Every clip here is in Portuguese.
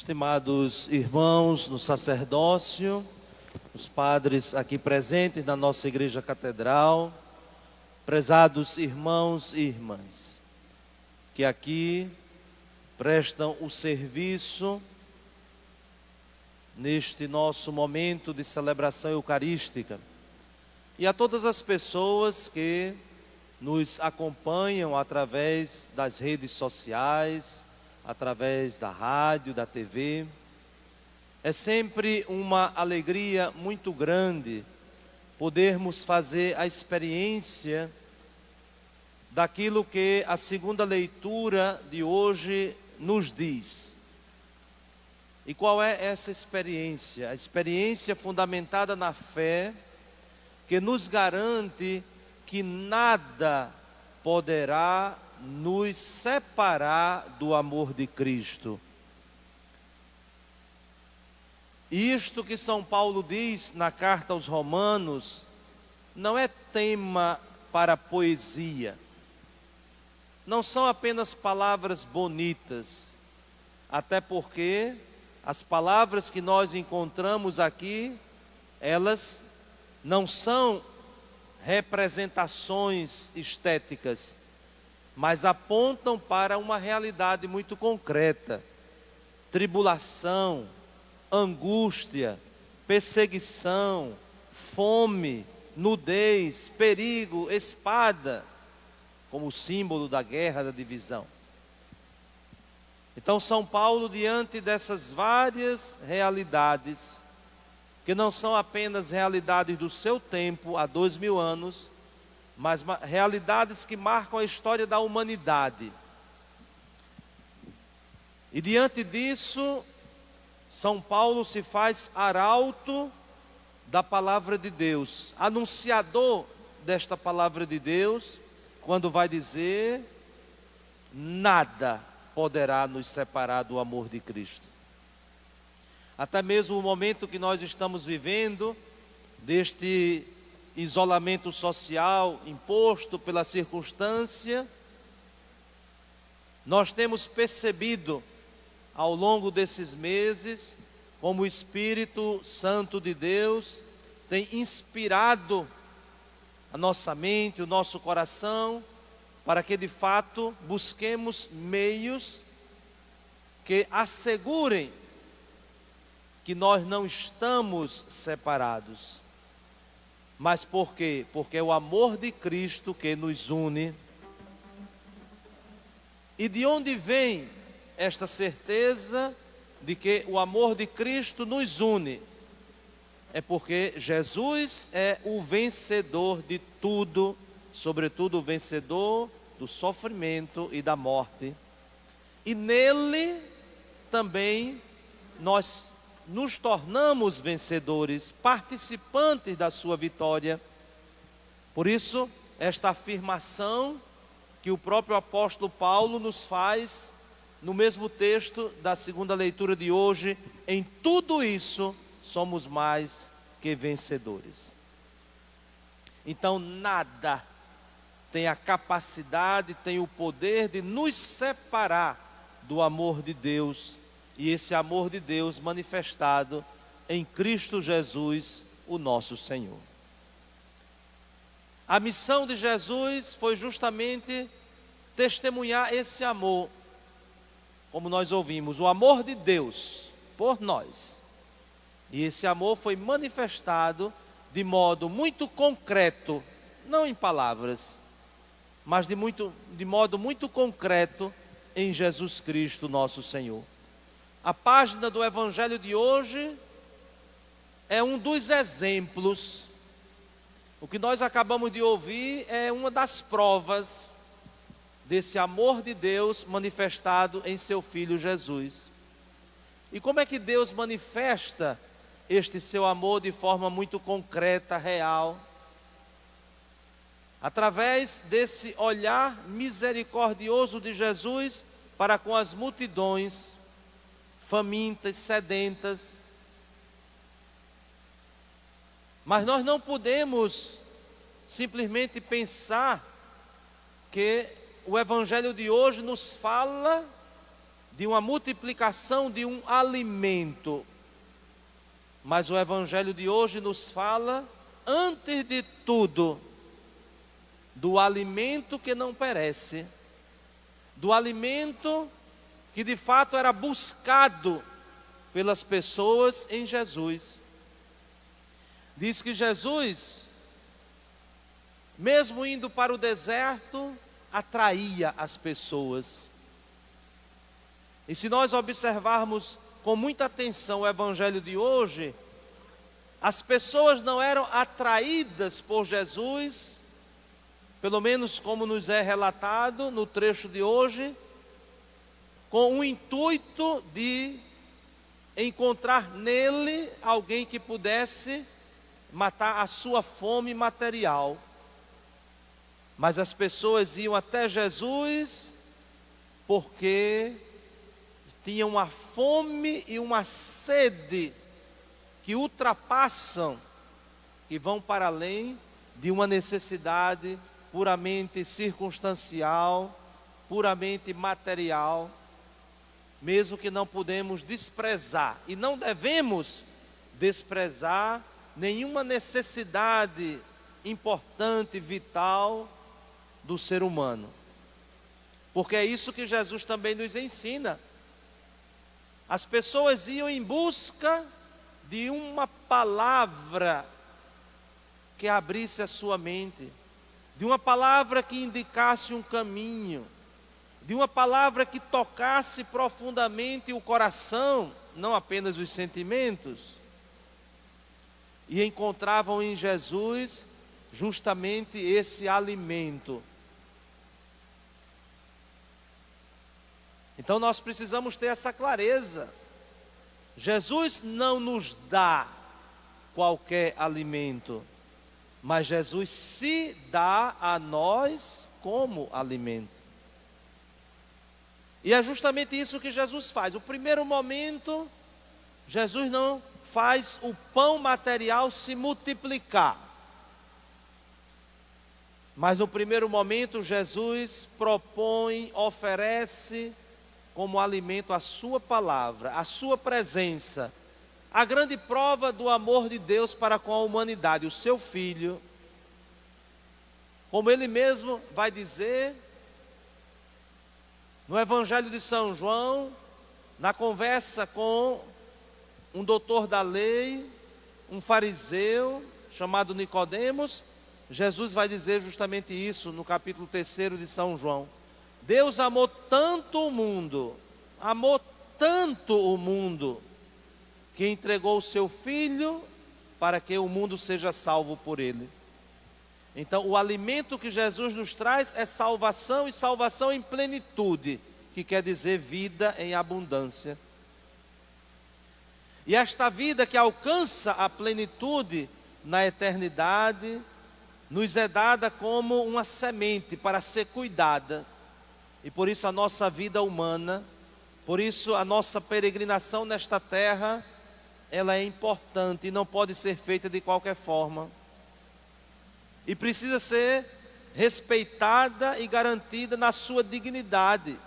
Estimados irmãos no sacerdócio, os padres aqui presentes na nossa igreja catedral, prezados irmãos e irmãs, que aqui prestam o serviço neste nosso momento de celebração eucarística, e a todas as pessoas que nos acompanham através das redes sociais, através da rádio, da TV. É sempre uma alegria muito grande podermos fazer a experiência daquilo que a segunda leitura de hoje nos diz. E qual é essa experiência? A experiência fundamentada na fé, que nos garante que nada poderá nos separar do amor de Cristo. Isto que São Paulo diz na carta aos Romanos não é tema para poesia. Não são apenas palavras bonitas, até porque as palavras que nós encontramos aqui, elas não são representações estéticas, mas apontam para uma realidade muito concreta: tribulação, angústia, perseguição, fome, nudez, perigo, espada, como símbolo da guerra, da divisão. Então São Paulo, diante dessas várias realidades, que não são apenas realidades do seu tempo, há 2000 anos, mas realidades que marcam a história da humanidade. E diante disso, São Paulo se faz arauto da palavra de Deus, anunciador desta palavra de Deus, quando vai dizer: nada poderá nos separar do amor de Cristo. Até mesmo o momento que nós estamos vivendo, deste isolamento social imposto pela circunstância, nós temos percebido ao longo desses meses como o Espírito Santo de Deus tem inspirado a nossa mente, o nosso coração, para que de fato busquemos meios que assegurem que nós não estamos separados. Mas por quê? Porque é o amor de Cristo que nos une. E de onde vem esta certeza de que o amor de Cristo nos une? É porque Jesus é o vencedor de tudo, sobretudo o vencedor do sofrimento e da morte. E nele também nós nos tornamos vencedores, participantes da sua vitória. Por isso, esta afirmação que o próprio apóstolo Paulo nos faz no mesmo texto da segunda leitura de hoje: em tudo isso somos mais que vencedores. Então nada tem a capacidade, tem o poder de nos separar do amor de Deus, e esse amor de Deus manifestado em Cristo Jesus, o nosso Senhor. A missão de Jesus foi justamente testemunhar esse amor, como nós ouvimos, o amor de Deus por nós. E esse amor foi manifestado de modo muito concreto, não em palavras, mas de modo muito concreto em Jesus Cristo, nosso Senhor. A página do Evangelho de hoje é um dos exemplos. O que nós acabamos de ouvir é uma das provas desse amor de Deus manifestado em seu Filho Jesus. E como é que Deus manifesta este seu amor de forma muito concreta, real? Através desse olhar misericordioso de Jesus para com as multidões famintas, sedentas. Mas nós não podemos simplesmente pensar que o Evangelho de hoje nos fala de uma multiplicação de um alimento. Mas o Evangelho de hoje nos fala, antes de tudo, do alimento que não perece, do alimento que de fato era buscado pelas pessoas em Jesus. Diz que Jesus, mesmo indo para o deserto, atraía as pessoas. E se nós observarmos com muita atenção o Evangelho de hoje, as pessoas não eram atraídas por Jesus, pelo menos como nos é relatado no trecho de hoje, com o intuito de encontrar nele alguém que pudesse matar a sua fome material. Mas as pessoas iam até Jesus porque tinham uma fome e uma sede que ultrapassam, que vão para além de uma necessidade puramente circunstancial, puramente material, mesmo que não podemos desprezar, e não devemos desprezar nenhuma necessidade importante, vital do ser humano, porque é isso que Jesus também nos ensina. As pessoas iam em busca de uma palavra que abrisse a sua mente, de uma palavra que indicasse um caminho, de uma palavra que tocasse profundamente o coração, não apenas os sentimentos. E encontravam em Jesus justamente esse alimento. Então nós precisamos ter essa clareza. Jesus não nos dá qualquer alimento, mas Jesus se dá a nós como alimento. E é justamente isso que Jesus faz. O primeiro momento, Jesus não faz o pão material se multiplicar. Mas no primeiro momento, Jesus propõe, oferece como alimento a sua palavra, a sua presença, a grande prova do amor de Deus para com a humanidade, o seu Filho. Como ele mesmo vai dizer no Evangelho de São João, na conversa com um doutor da lei, um fariseu chamado Nicodemos, Jesus vai dizer justamente isso no capítulo 3 de São João. Deus amou tanto o mundo, que entregou o seu Filho para que o mundo seja salvo por ele. Então, o alimento que Jesus nos traz é salvação, e salvação em plenitude, que quer dizer vida em abundância. E esta vida que alcança a plenitude na eternidade, nos é dada como uma semente para ser cuidada. E por isso a nossa vida humana, por isso a nossa peregrinação nesta terra, ela é importante e não pode ser feita de qualquer forma. E precisa ser respeitada e garantida na sua dignidade.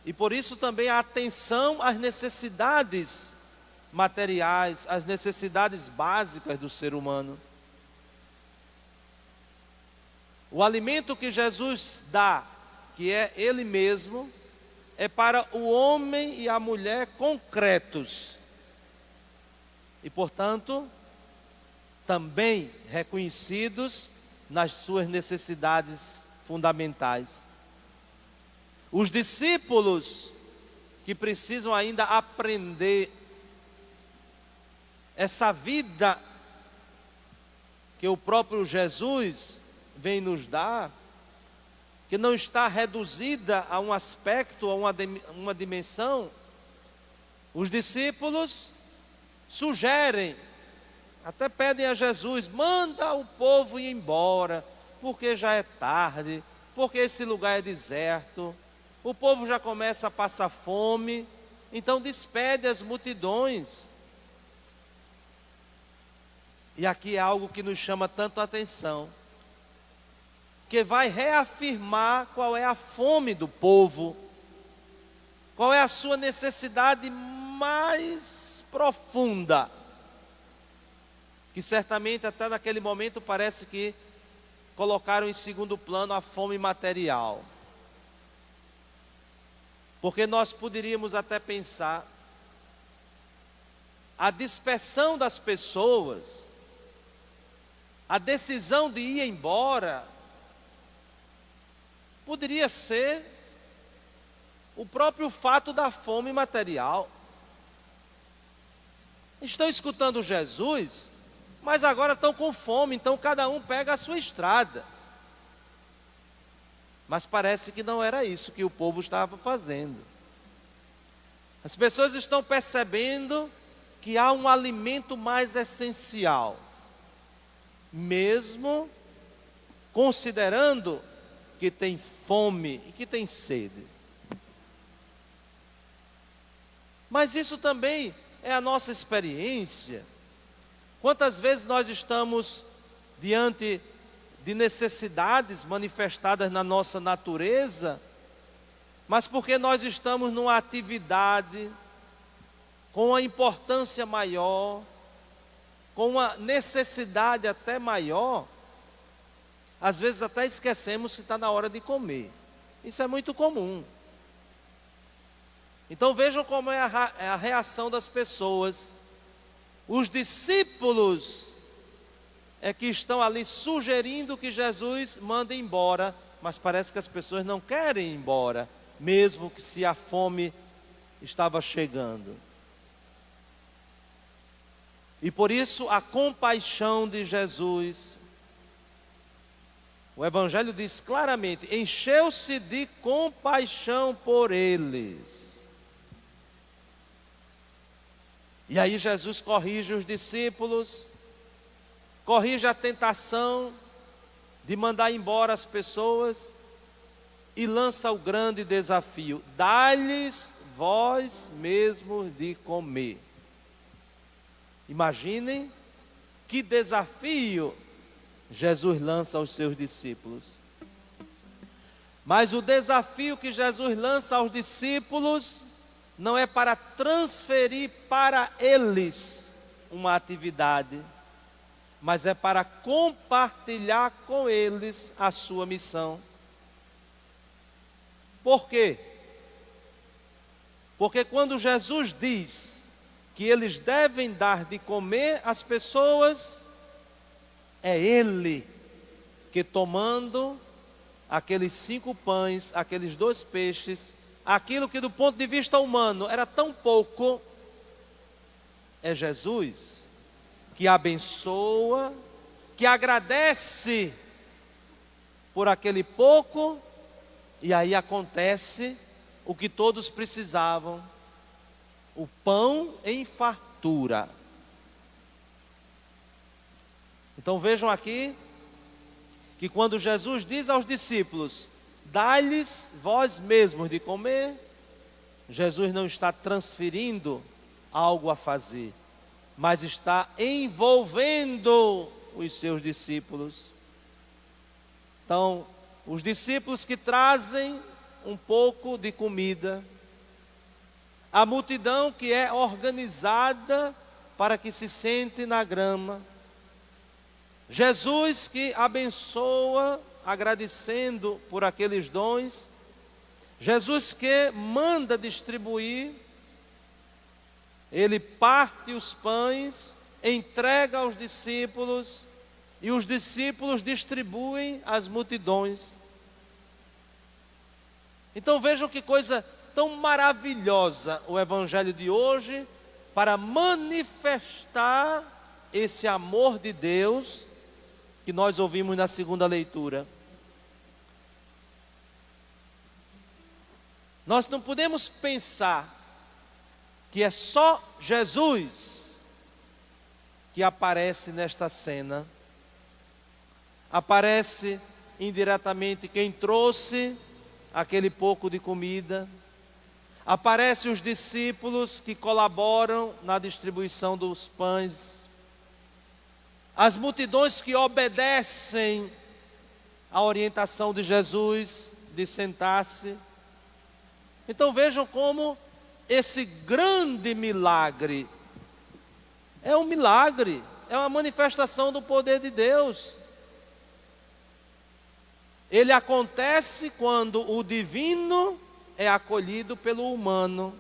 E por isso também a atenção às necessidades materiais, às necessidades básicas do ser humano. O alimento que Jesus dá, que é Ele mesmo, é para o homem e a mulher concretos. E portanto, também reconhecidos nas suas necessidades fundamentais. Os discípulos que precisam ainda aprender essa vida que o próprio Jesus vem nos dar, que não está reduzida a um aspecto, a uma dimensão. Os discípulos sugerem, até pedem a Jesus: manda o povo ir embora, porque já é tarde, porque esse lugar é deserto, o povo já começa a passar fome, então despede as multidões. E aqui é algo que nos chama tanto a atenção, que vai reafirmar qual é a fome do povo, Qual é a sua necessidade mais profunda? Que certamente até naquele momento parece que colocaram em segundo plano a fome material. Porque nós poderíamos até pensar, a dispersão das pessoas, a decisão de ir embora, poderia ser o próprio fato da fome material. Estão escutando Jesus, mas agora estão com fome, então cada um pega a sua estrada. Mas parece que não era isso que o povo estava fazendo. As pessoas estão percebendo que há um alimento mais essencial, mesmo considerando que tem fome e que tem sede. Mas isso também é a nossa experiência. Quantas vezes nós estamos diante de necessidades manifestadas na nossa natureza, mas porque nós estamos numa atividade com uma importância maior, com uma necessidade até maior, às vezes até esquecemos que está na hora de comer. Isso é muito comum. Então vejam como é a reação das pessoas. Os discípulos é que estão ali sugerindo que Jesus mande embora, mas parece que as pessoas não querem ir embora, mesmo que se a fome estava chegando. E por isso a compaixão de Jesus, o Evangelho diz claramente, encheu-se de compaixão por eles. E aí Jesus corrige os discípulos, corrige a tentação de mandar embora as pessoas e lança o grande desafio: dai-lhes vós mesmos de comer. Imaginem que desafio Jesus lança aos seus discípulos. Mas o desafio que Jesus lança aos discípulos não é para transferir para eles uma atividade, mas é para compartilhar com eles a sua missão. Por quê? Porque quando Jesus diz que eles devem dar de comer às pessoas, é Ele que, tomando aqueles 5 pães, aqueles 2 peixes, aquilo que do ponto de vista humano era tão pouco, é Jesus que abençoa, que agradece por aquele pouco, e aí acontece o que todos precisavam: o pão em fartura. Então vejam aqui que quando Jesus diz aos discípulos: dai-lhes vós mesmos de comer, Jesus não está transferindo algo a fazer, mas está envolvendo os seus discípulos. Então, os discípulos que trazem um pouco de comida, a multidão que é organizada para que se sente na grama, Jesus que abençoa, agradecendo por aqueles dons, Jesus que manda distribuir, Ele parte os pães, entrega aos discípulos, e os discípulos distribuem às multidões. Então vejam que coisa tão maravilhosa o Evangelho de hoje, para manifestar esse amor de Deus que nós ouvimos na segunda leitura. Nós não podemos pensar que é só Jesus que aparece nesta cena. Aparece indiretamente quem trouxe aquele pouco de comida. Aparece os discípulos que colaboram na distribuição dos pães. As multidões que obedecem à orientação de Jesus de sentar-se. Então vejam como esse grande milagre é um milagre, é uma manifestação do poder de Deus. Ele acontece quando o divino é acolhido pelo humano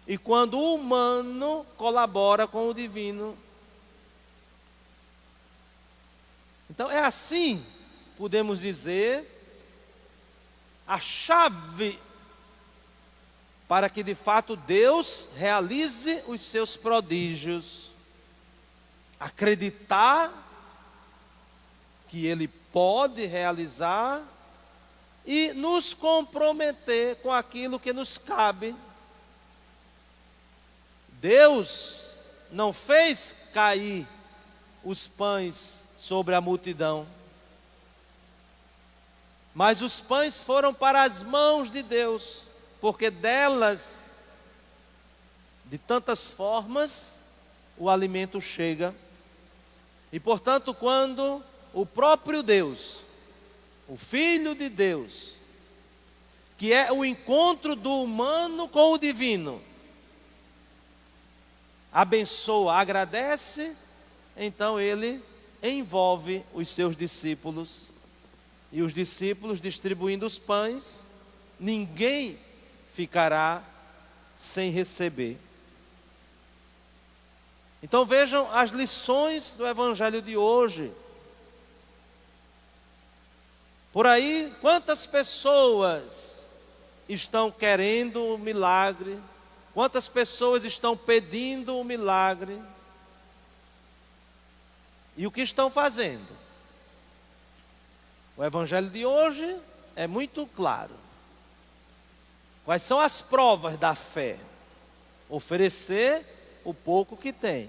e quando o humano colabora com o divino. Então é assim, podemos dizer, a chave para que de fato Deus realize os seus prodígios. Acreditar que Ele pode realizar e nos comprometer com aquilo que nos cabe. Deus não fez cair os pães sobre a multidão, mas os pães foram para as mãos de Deus, porque delas, de tantas formas, o alimento chega. E portanto, quando o próprio Deus, o Filho de Deus, que é o encontro do humano com o divino, abençoa, agradece, então ele envolve os seus discípulos, e os discípulos distribuindo os pães, ninguém ficará sem receber. Então vejam as lições do Evangelho de hoje. Por aí, quantas pessoas estão querendo o milagre? Quantas pessoas estão pedindo o milagre? E o que estão fazendo? O Evangelho de hoje é muito claro. Quais são as provas da fé? Oferecer o pouco que tem.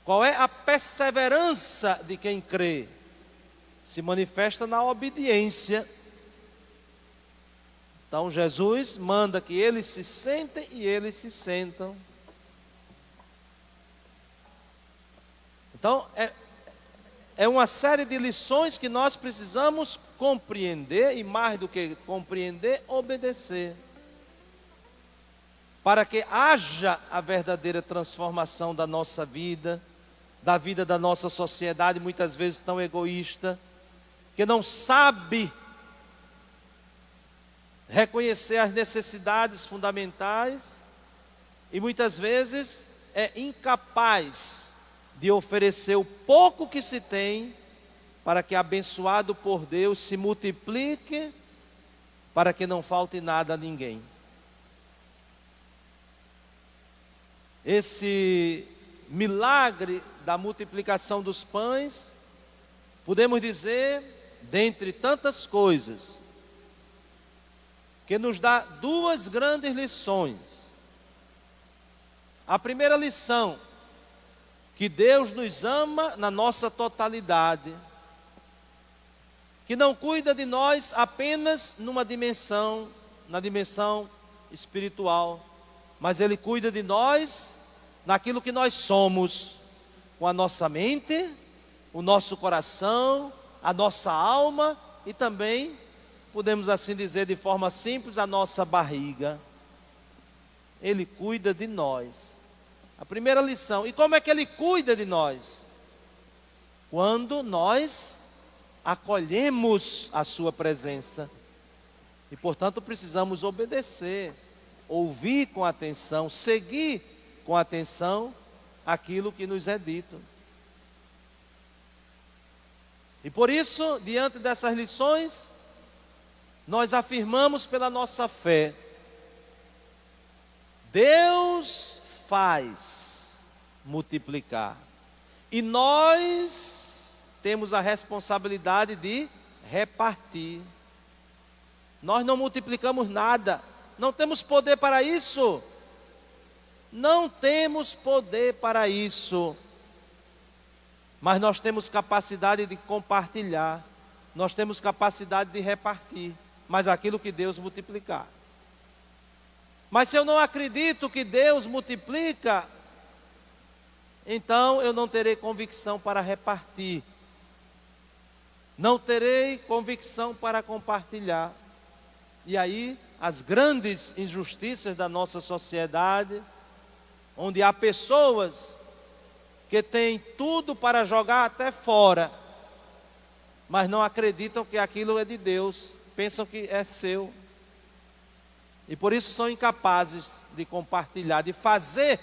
Qual é a perseverança de quem crê? Se manifesta na obediência. Então Jesus manda que eles se sentem e eles se sentam. Então é uma série de lições que nós precisamos compreender, e mais do que compreender, obedecer, para que haja a verdadeira transformação da nossa vida, da vida da nossa sociedade, muitas vezes tão egoísta, que não sabe reconhecer as necessidades fundamentais e muitas vezes é incapaz de oferecer o pouco que se tem para que, abençoado por Deus, se multiplique, para que não falte nada a ninguém. Esse milagre da multiplicação dos pães, podemos dizer, dentre tantas coisas, que nos dá duas grandes lições. A primeira lição, que Deus nos ama na nossa totalidade, que não cuida de nós apenas numa dimensão, na dimensão espiritual, mas Ele cuida de nós naquilo que nós somos, com a nossa mente, o nosso coração, a nossa alma e também, podemos assim dizer de forma simples, a nossa barriga. Ele cuida de nós. A primeira lição. E como é que Ele cuida de nós? Quando nós acolhemos a sua presença. E portanto precisamos obedecer, ouvir com atenção, seguir com atenção aquilo que nos é dito. E por isso, diante dessas lições, nós afirmamos pela nossa fé: Deus faz multiplicar, e nós temos a responsabilidade de repartir. Nós não multiplicamos nada, não temos poder para isso. Não temos poder para isso. Mas nós temos capacidade de compartilhar, nós temos capacidade de repartir, mas aquilo que Deus multiplicar. Mas se eu não acredito que Deus multiplica, então eu não terei convicção para repartir, não terei convicção para compartilhar. E aí, as grandes injustiças da nossa sociedade, onde há pessoas que têm tudo para jogar até fora, mas não acreditam que aquilo é de Deus, pensam que é seu. E por isso são incapazes de compartilhar, de fazer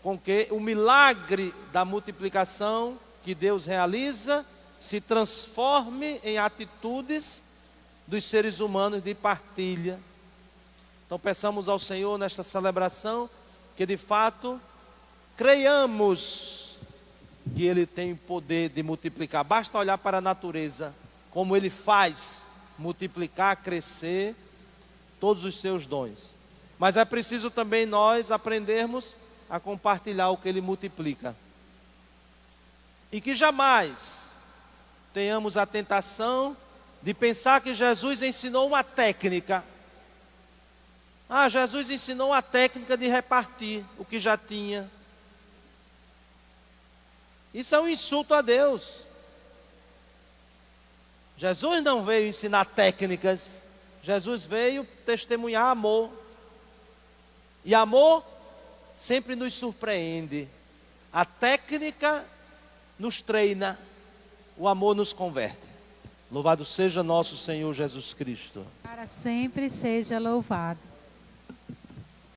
com que o milagre da multiplicação que Deus realiza se transforme em atitudes dos seres humanos de partilha. Então peçamos ao Senhor nesta celebração que de fato creiamos que Ele tem poder de multiplicar. Basta olhar para a natureza, como Ele faz multiplicar, crescer todos os seus dons. Mas é preciso também nós aprendermos a compartilhar o que Ele multiplica. E que jamais tenhamos a tentação de pensar que Jesus ensinou uma técnica. Jesus ensinou a técnica de repartir o que já tinha. Isso é um insulto a Deus. Jesus não veio ensinar técnicas. Jesus veio testemunhar amor. E amor sempre nos surpreende. A técnica nos treina, o amor nos converte. Louvado seja nosso Senhor Jesus Cristo. Para sempre seja louvado.